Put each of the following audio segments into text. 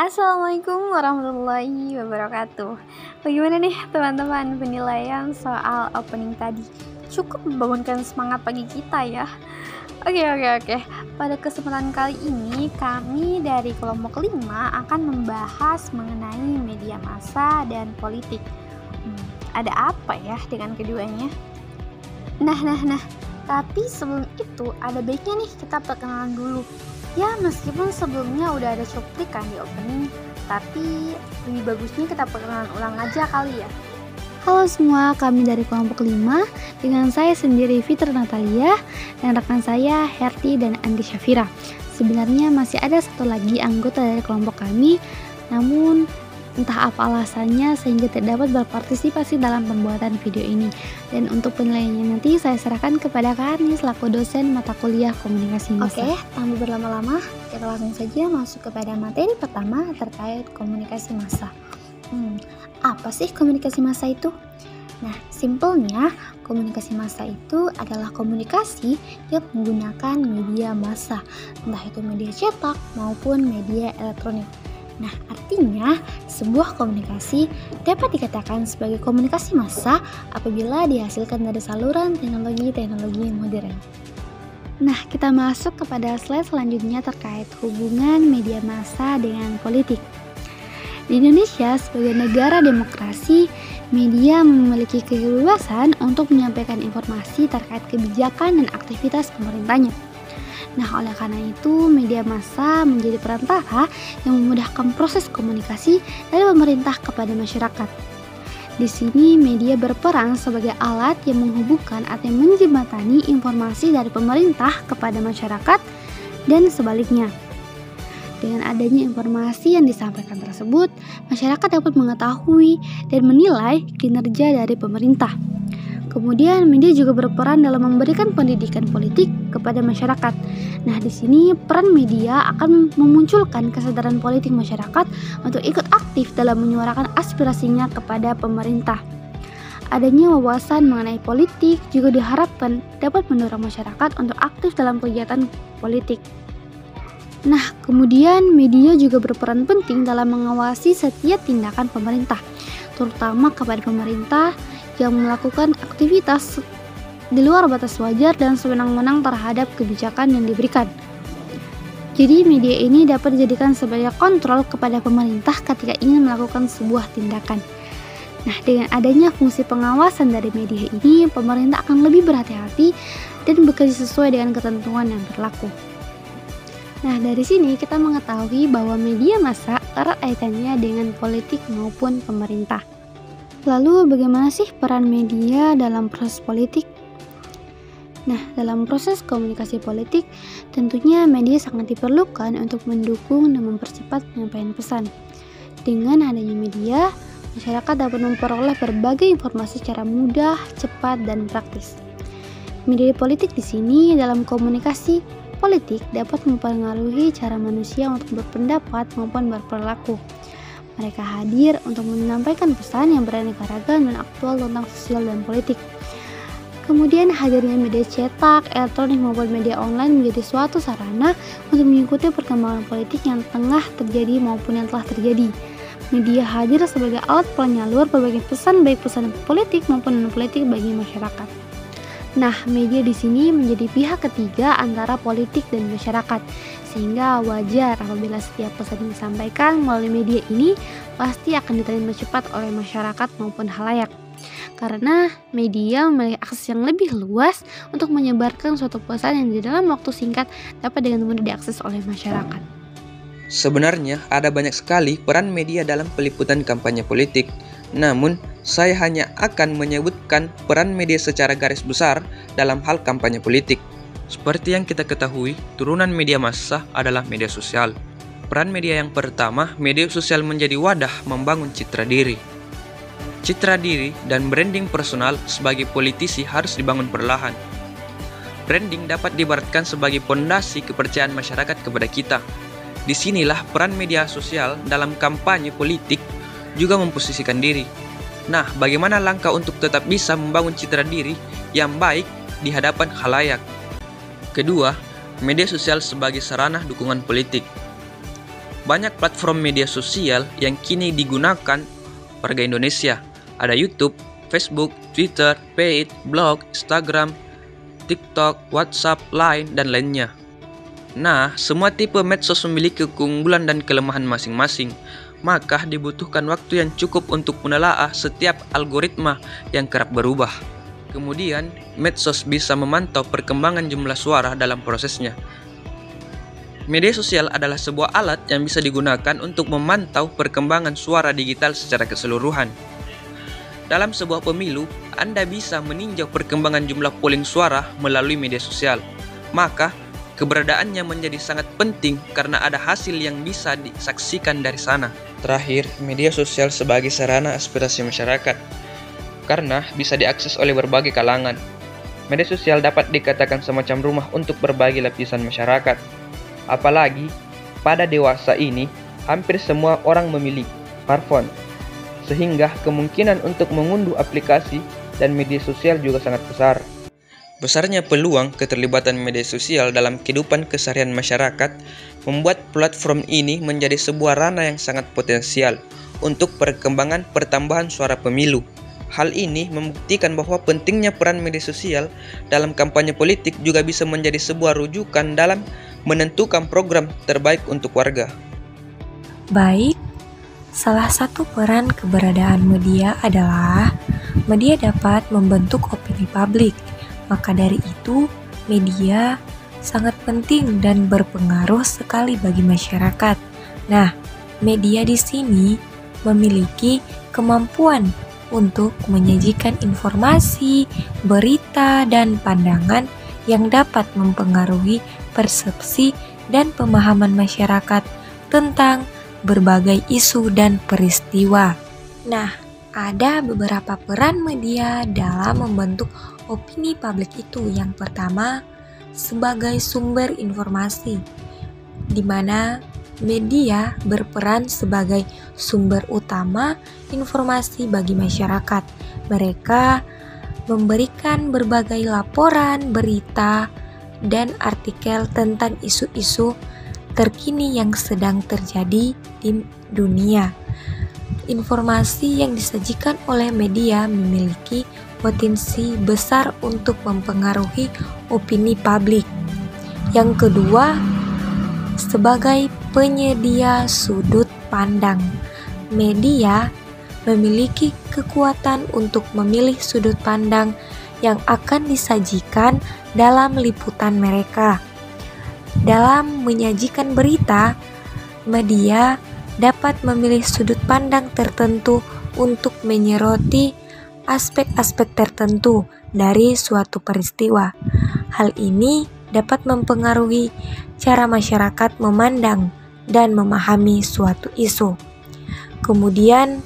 Assalamualaikum warahmatullahi wabarakatuh. Bagaimana nih teman-teman penilaian soal opening tadi? Cukup membangunkan semangat pagi kita ya. Oke. Pada kesempatan kali ini kami dari kelompok 5 akan membahas mengenai media massa dan politik. Ada apa ya dengan keduanya? Nah. Tapi sebelum itu ada baiknya nih kita perkenalan dulu. Ya meskipun sebelumnya udah ada cuplikan di opening, tapi lebih bagusnya kita perkenalan ulang aja kali ya. Halo semua, kami dari kelompok 5 dengan saya sendiri Fitri Natalia dan rekan saya Herti dan Andi Syafira. Sebenarnya masih ada satu lagi anggota dari kelompok kami, namun entah apa alasannya sehingga tidak dapat berpartisipasi dalam pembuatan video ini. Dan untuk penilaiannya nanti saya serahkan kepada Kak Arni selaku dosen mata kuliah komunikasi massa. Oke, tanpa berlama-lama, kita langsung saja masuk kepada materi pertama terkait komunikasi massa. Apa sih komunikasi massa itu? Nah, simpelnya komunikasi massa itu adalah komunikasi yang menggunakan media massa, entah itu media cetak maupun media elektronik. Nah, artinya sebuah komunikasi dapat dikatakan sebagai komunikasi massa apabila dihasilkan dari saluran teknologi modern. Nah, kita masuk kepada slide selanjutnya terkait hubungan media massa dengan politik. Di Indonesia sebagai negara demokrasi, media memiliki kebebasan untuk menyampaikan informasi terkait kebijakan dan aktivitas pemerintahnya. Nah, oleh karena itu, media massa menjadi perantara yang memudahkan proses komunikasi dari pemerintah kepada masyarakat. Di sini, media berperan sebagai alat yang menghubungkan atau menjembatani informasi dari pemerintah kepada masyarakat dan sebaliknya. Dengan adanya informasi yang disampaikan tersebut, masyarakat dapat mengetahui dan menilai kinerja dari pemerintah. Kemudian media juga berperan dalam memberikan pendidikan politik kepada masyarakat. Nah, di sini peran media akan memunculkan kesadaran politik masyarakat untuk ikut aktif dalam menyuarakan aspirasinya kepada pemerintah. Adanya wawasan mengenai politik juga diharapkan dapat mendorong masyarakat untuk aktif dalam kegiatan politik. Nah, kemudian media juga berperan penting dalam mengawasi setiap tindakan pemerintah, terutama kepada pemerintah yang melakukan aktivitas di luar batas wajar dan sewenang-wenang terhadap kebijakan yang diberikan. Jadi media ini dapat dijadikan sebagai kontrol kepada pemerintah ketika ingin melakukan sebuah tindakan. Nah, dengan adanya fungsi pengawasan dari media ini, pemerintah akan lebih berhati-hati dan bekerja sesuai dengan ketentuan yang berlaku. Nah, dari sini kita mengetahui bahwa media massa erat kaitannya dengan politik maupun pemerintah. Lalu bagaimana sih peran media dalam proses politik? Nah, dalam proses komunikasi politik, tentunya media sangat diperlukan untuk mendukung dan mempercepat penyampaian pesan. Dengan adanya media, masyarakat dapat memperoleh berbagai informasi secara mudah, cepat, dan praktis. Media politik di sini dalam komunikasi politik dapat mempengaruhi cara manusia untuk berpendapat maupun berperilaku. Mereka hadir untuk menyampaikan pesan yang beraneka ragam dan aktual tentang sosial dan politik. Kemudian hadirnya media cetak, elektronik maupun media online menjadi suatu sarana untuk mengikuti perkembangan politik yang tengah terjadi maupun yang telah terjadi. Media hadir sebagai alat penyalur berbagai pesan baik pesan politik maupun non-politik bagi masyarakat. Nah, media di sini menjadi pihak ketiga antara politik dan masyarakat, sehingga wajar apabila setiap pesan yang disampaikan melalui media ini pasti akan diterima cepat oleh masyarakat maupun khalayak. Karena media memiliki akses yang lebih luas untuk menyebarkan suatu pesan yang di dalam waktu singkat dapat dengan mudah diakses oleh masyarakat. Sebenarnya ada banyak sekali peran media dalam peliputan kampanye politik. Namun, saya hanya akan menyebutkan peran media secara garis besar dalam hal kampanye politik. Seperti yang kita ketahui, turunan media massa adalah media sosial. Peran media yang pertama, media sosial menjadi wadah membangun citra diri. Citra diri dan branding personal sebagai politisi harus dibangun perlahan. Branding dapat diibaratkan sebagai pondasi kepercayaan masyarakat kepada kita. Disinilah peran media sosial dalam kampanye politik juga memposisikan diri. Nah, bagaimana langkah untuk tetap bisa membangun citra diri yang baik di hadapan khalayak? Kedua, media sosial sebagai sarana dukungan politik. banyak platform media sosial yang kini digunakan warga Indonesia. Ada YouTube, Facebook, Twitter, Paid, blog, Instagram, TikTok, WhatsApp, Line, dan lainnya. Nah, semua tipe medsos memiliki keunggulan dan kelemahan masing-masing, maka dibutuhkan waktu yang cukup untuk menelaah setiap algoritma yang kerap berubah. Kemudian, medsos bisa memantau perkembangan jumlah suara dalam prosesnya. Media sosial adalah sebuah alat yang bisa digunakan untuk memantau perkembangan suara digital secara keseluruhan. Dalam sebuah pemilu, Anda bisa meninjau perkembangan jumlah polling suara melalui media sosial. Maka, keberadaannya menjadi sangat penting karena ada hasil yang bisa disaksikan dari sana. Terakhir, media sosial sebagai sarana aspirasi masyarakat, karena bisa diakses oleh berbagai kalangan. Media sosial dapat dikatakan semacam rumah untuk berbagai lapisan masyarakat. Apalagi, pada dewasa ini, hampir semua orang memiliki smartphone, sehingga kemungkinan untuk mengunduh aplikasi dan media sosial juga sangat besar. Besarnya peluang keterlibatan media sosial dalam kehidupan keseharian masyarakat membuat platform ini menjadi sebuah ranah yang sangat potensial untuk perkembangan pertambahan suara pemilu. Hal ini membuktikan bahwa pentingnya peran media sosial dalam kampanye politik juga bisa menjadi sebuah rujukan dalam menentukan program terbaik untuk warga. Baik, salah satu peran keberadaan media adalah media dapat membentuk opini publik. Maka dari itu, media sangat penting dan berpengaruh sekali bagi masyarakat. Nah, media di sini memiliki kemampuan untuk menyajikan informasi, berita, dan pandangan yang dapat mempengaruhi persepsi dan pemahaman masyarakat tentang berbagai isu dan peristiwa. Nah, ada beberapa peran media dalam membentuk opini publik itu. Yang pertama, sebagai sumber informasi, di mana media berperan sebagai sumber utama informasi bagi masyarakat. Mereka memberikan berbagai laporan, berita, dan artikel tentang isu-isu terkini yang sedang terjadi di dunia. Informasi yang disajikan oleh media memiliki potensi besar untuk mempengaruhi opini publik. Yang kedua, sebagai penyedia sudut pandang, media memiliki kekuatan untuk memilih sudut pandang yang akan disajikan dalam liputan mereka. Dalam menyajikan berita, media dapat memilih sudut pandang tertentu untuk menyoroti aspek-aspek tertentu dari suatu peristiwa. Hal ini dapat mempengaruhi cara masyarakat memandang dan memahami suatu isu. Kemudian,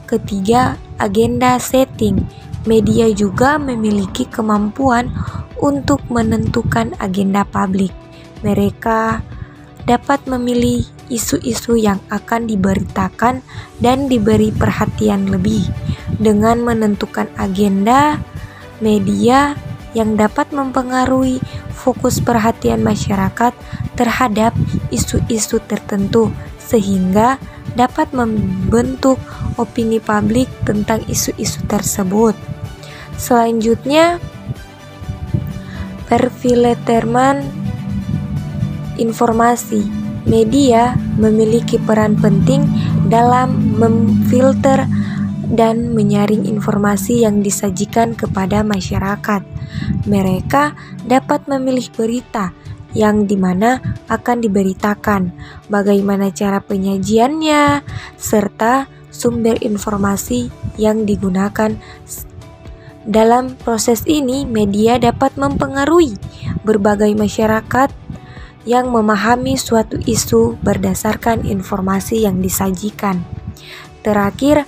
ketiga, agenda setting. Media juga memiliki kemampuan untuk menentukan agenda publik. Mereka dapat memilih isu-isu yang akan diberitakan dan diberi perhatian lebih. Dengan menentukan agenda, media yang dapat mempengaruhi fokus perhatian masyarakat terhadap isu-isu tertentu, sehingga dapat membentuk opini publik tentang isu-isu tersebut. Selanjutnya, perfilteran informasi. Media memiliki peran penting dalam memfilter dan menyaring informasi yang disajikan kepada masyarakat. Mereka dapat memilih berita yang dimana akan diberitakan, bagaimana cara penyajiannya, serta sumber informasi yang digunakan. Dalam proses ini, media dapat mempengaruhi berbagai masyarakat yang memahami suatu isu berdasarkan informasi yang disajikan. Terakhir,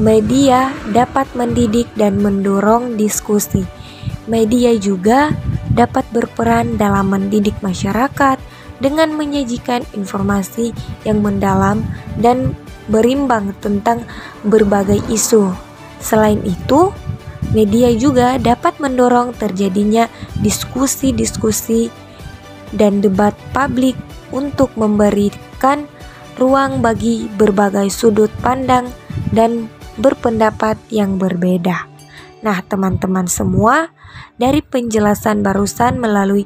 media dapat mendidik dan mendorong diskusi. Media juga dapat berperan dalam mendidik masyarakat dengan menyajikan informasi yang mendalam dan berimbang tentang berbagai isu. Selain itu, media juga dapat mendorong terjadinya diskusi-diskusi dan debat publik untuk memberikan ruang bagi berbagai sudut pandang dan berpendapat yang berbeda. Nah, teman-teman semua, dari penjelasan barusan melalui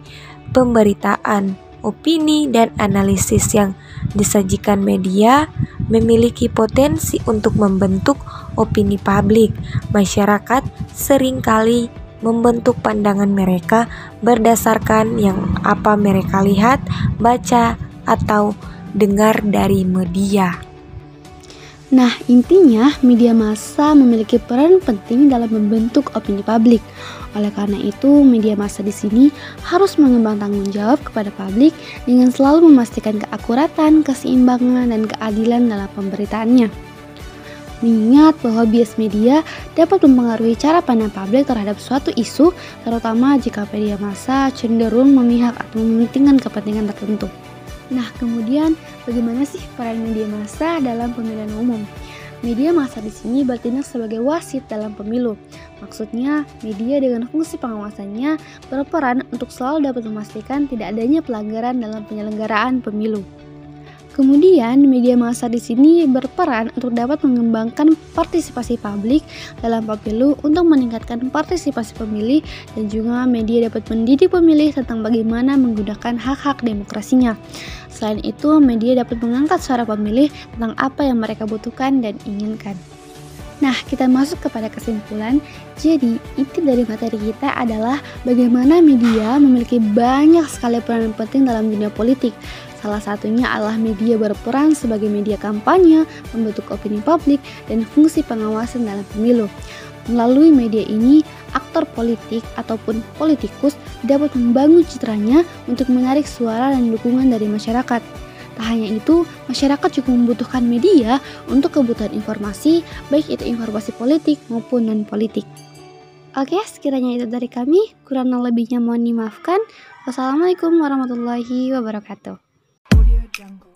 pemberitaan, opini, dan analisis yang disajikan media memiliki potensi untuk membentuk opini publik. Masyarakat seringkali membentuk pandangan mereka berdasarkan yang apa mereka lihat, baca, atau dengar dari media. Nah, intinya media massa memiliki peran penting dalam membentuk opini publik. Oleh karena itu, media massa di sini harus mengembang tanggung jawab kepada publik dengan selalu memastikan keakuratan, keseimbangan, dan keadilan dalam pemberitaannya. Mengingat bahwa bias media dapat mempengaruhi cara pandang publik terhadap suatu isu, terutama jika media massa cenderung memihak atau mementingkan kepentingan tertentu. Nah, kemudian bagaimana sih peran media massa dalam pemilihan umum? Media massa di sini bertindak sebagai wasit dalam pemilu. Maksudnya, media dengan fungsi pengawasannya berperan untuk selalu dapat memastikan tidak adanya pelanggaran dalam penyelenggaraan pemilu. Kemudian, media massa di sini berperan untuk dapat mengembangkan partisipasi publik dalam pemilu untuk meningkatkan partisipasi pemilih, dan juga media dapat mendidik pemilih tentang bagaimana menggunakan hak-hak demokrasinya. Selain itu, media dapat mengangkat suara pemilih tentang apa yang mereka butuhkan dan inginkan. Nah, kita masuk kepada kesimpulan. Jadi, inti dari materi kita adalah bagaimana media memiliki banyak sekali peran penting dalam dunia politik. Salah satunya adalah media berperan sebagai media kampanye, membentuk opini publik, dan fungsi pengawasan dalam pemilu. Melalui media ini, aktor politik ataupun politikus dapat membangun citranya untuk menarik suara dan dukungan dari masyarakat. Tak hanya itu, masyarakat juga membutuhkan media untuk kebutuhan informasi, baik itu informasi politik maupun non-politik. Oke, sekiranya itu dari kami, kurang lebihnya mohon dimaafkan. Wassalamualaikum warahmatullahi wabarakatuh. Jungle.